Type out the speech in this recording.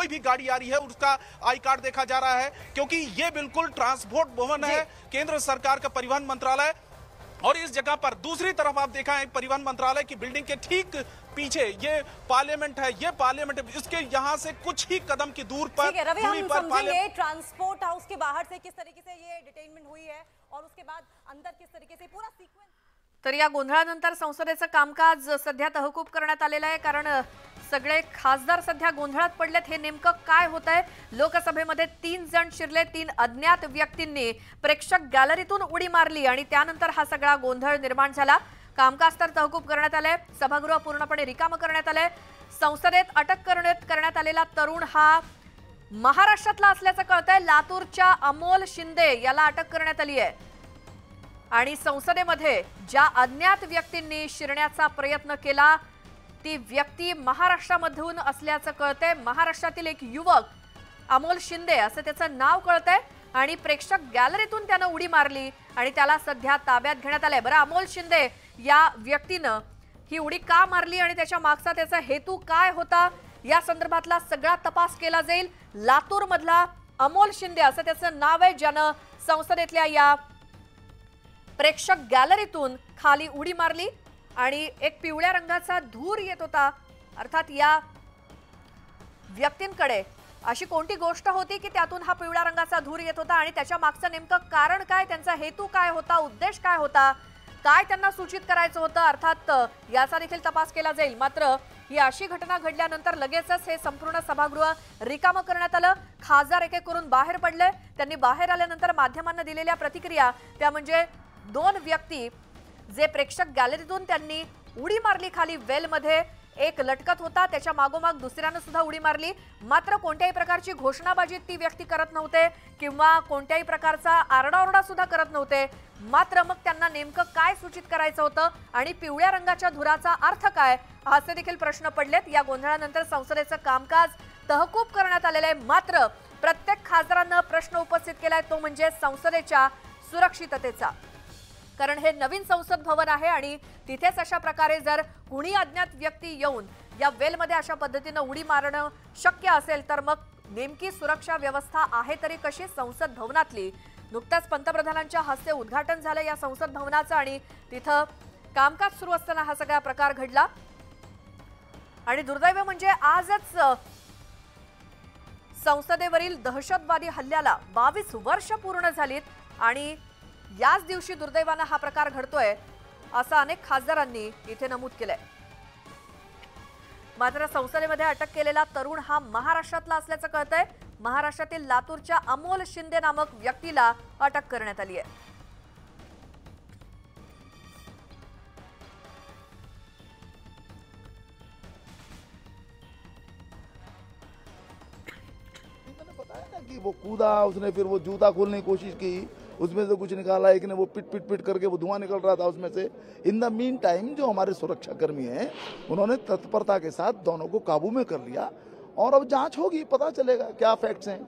कोई भी गाड़ी आ रही है उसका आई कार्ड देखा जा रहा है, क्योंकि ये बिल्कुल ट्रांसपोर्ट भवन है, केंद्र सरकार का परिवहन मंत्रालय। और इस जगह पर दूसरी तरफ आप देखा है परिवहन मंत्रालय की बिल्डिंग के ठीक पीछे ये पार्लियामेंट है, ये पार्लियामेंट इसके यहाँ से कुछ ही कदम की दूर पर रवि, हम समझेंगे ट्रांसपोर्ट हाउस के बाहर से किस तरीके से ये डिटेनमेंट हुई है और उसके बाद अंदर किस तरीके से पूरा सिक्वेन्स। तर या गोंधळानंतर संसदेचं कामकाज सध्या तहकूब करण्यात आलेलं आहे, कारण सगळे खासदार सध्या गोंधळात पडलेत। हे नेमकं काय होतंय? लोकसभेमध्ये 3 जण शिरले, 3 अज्ञात व्यक्तींनी प्रेक्षक गॅलरीतून उडी मारली आणि त्यानंतर हा सगळा गोंधळ निर्माण झाला। कामकाज तर तहकूब करण्यात आलंय, सभागृह पूर्णपणे रिकामं करण्यात आलंय। संसदेत अटक करण्यात आलेला तरुण हा महाराष्ट्रातला असल्याचं कळतंय। लातूरच्या अमोल शिंदे याला अटक करण्यात आली आहे आणि संसदेमध्ये ज्या अज्ञात व्यक्तींनी शिरण्याचा प्रयत्न केला ती व्यक्ती महाराष्ट्रामधून असल्याचं कळतंय। महाराष्ट्रातील एक युवक अमोल शिंदे असं त्याचं नाव कळतंय आणि प्रेक्षक गॅलरीतून त्यानं उडी मारली आणि त्याला सध्या ताब्यात घेण्यात आलंय। बरं, अमोल शिंदे या व्यक्तीनं ही उडी का मारली आणि त्याच्या मागचा त्याचा हेतू काय होता या संदर्भातला सगळा तपास केला जाईल। लातूर मधला अमोल शिंदे असं त्याचं नाव आहे, ज्यानं संसदेतल्या या प्रेक्षक गॅलरीतून खाली उडी मारली आणि एक पिवळ्या रंगाचा धूर येत होता। अर्थात या व्यक्तींकडे अशी कोणती गोष्ट होती की त्यातून हा पिवळ्या रंगाचा धूर येत होता आणि त्याच्या मागचं नेमकं कारण काय, त्यांचा हेतू काय होता, उद्देश काय होता, काय त्यांना सूचित करायचं होतं, अर्थात याचा देखील तपास केला जाईल। मात्र ही अशी घटना घडल्यानंतर लगेचच हे संपूर्ण सभागृह रिकामं करण्यात आलं। खासदार एक एक करून बाहेर पडले। त्यांनी बाहेर आल्यानंतर माध्यमांना दिलेल्या प्रतिक्रिया त्या म्हणजे 2 व्यक्ती जे प्रेक्षक गॅलरीतून त्यांनी उडी मारली खाली वेलमध्ये, एक लटकत होता, त्याच्या मागोमाग दुसऱ्यानं सुद्धा उडी मारली। मात्र कोणत्याही प्रकारची घोषणाबाजी ती व्यक्ती करत नव्हते किंवा कोणत्याही प्रकारचा आरडाओरडा सुद्धा करत नव्हते। मात्र मग त्यांना नेमकं काय सूचित करायचं होतं आणि पिवळ्या रंगाच्या धुराचा अर्थ काय, असे देखील प्रश्न पडलेत। या गोंधळानंतर संसदेचं कामकाज तहकूब करण्यात आलेलं आहे। मात्र प्रत्येक खासदारांना प्रश्न उपस्थित केलाय, तो म्हणजे संसदेच्या सुरक्षिततेचा। कारण हे नवीन संसद भवन आहे आणि तिथेच अशा प्रकारे जर कुणी अज्ञात व्यक्ती येऊन या वेलमध्ये अशा पद्धतीने उडी मारणं शक्य असेल तर मग नेमकी सुरक्षा व्यवस्था आहे तरी कशी संसद भवनातली। नुकताच पंतप्रधानांच्या हस्ते उद्घाटन झालं या संसद भवनाचं आणि तिथं कामकाज सुरू असताना हा सगळा प्रकार घडला आणि दुर्दैव म्हणजे आजच संसदेवरील दहशतवादी हल्ल्याला 22 वर्ष पूर्ण झालीत आणि याच दिवशी दुर्दैवाने हा प्रकार घडतोय असं अनेक खासदारांनी इथे नमूद केलंय। मात्र संसदेमध्ये अटक केलेला तरुण हा महाराष्ट्रातला असल्याचं कळतंय। महाराष्ट्रातील लातूरच्या अमोल शिंदे नामक व्यक्तीला अटक करण्यात आली आहे। मैंने बताया ना कि वो कूदा, उसने फिर वो जूता खोलने की कोशिश की, उसमें से कुछ निकाला, एक ने वो पिट पिट पिट करके वो धुआं निकल रहा था उसमें से। इन द मीन टाइम जो हमारे सुरक्षा कर्मी हैं उन्होंने तत्परता के साथ दोनों को काबू में कर लिया और अब जांच होगी, पता चलेगा क्या फैक्ट्स हैं।